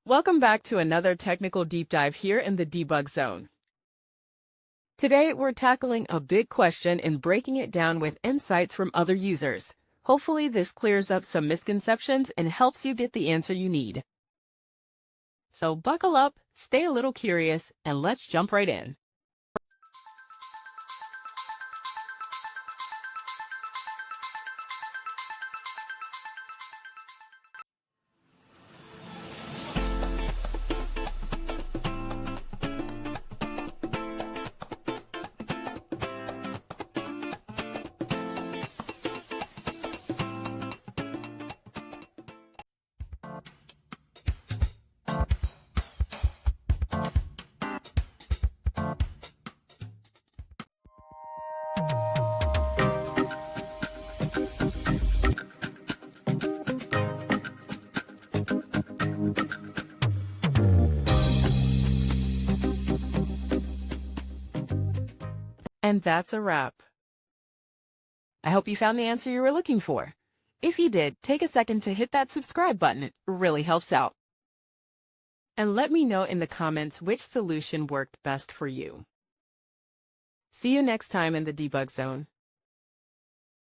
Welcome back to another technical deep dive here in the Debug Zone. Today, we're tackling a big question and breaking it down with insights from other users. Hopefully, this clears up some misconceptions and helps you get the answer you need. So buckle up, stay a little curious, and let's jump right in. And that's a wrap. I hope you found the answer you were looking for. If you did, take a second to hit that subscribe button. It really helps out. And let me know in the comments which solution worked best for you. See you next time in the Debug Zone.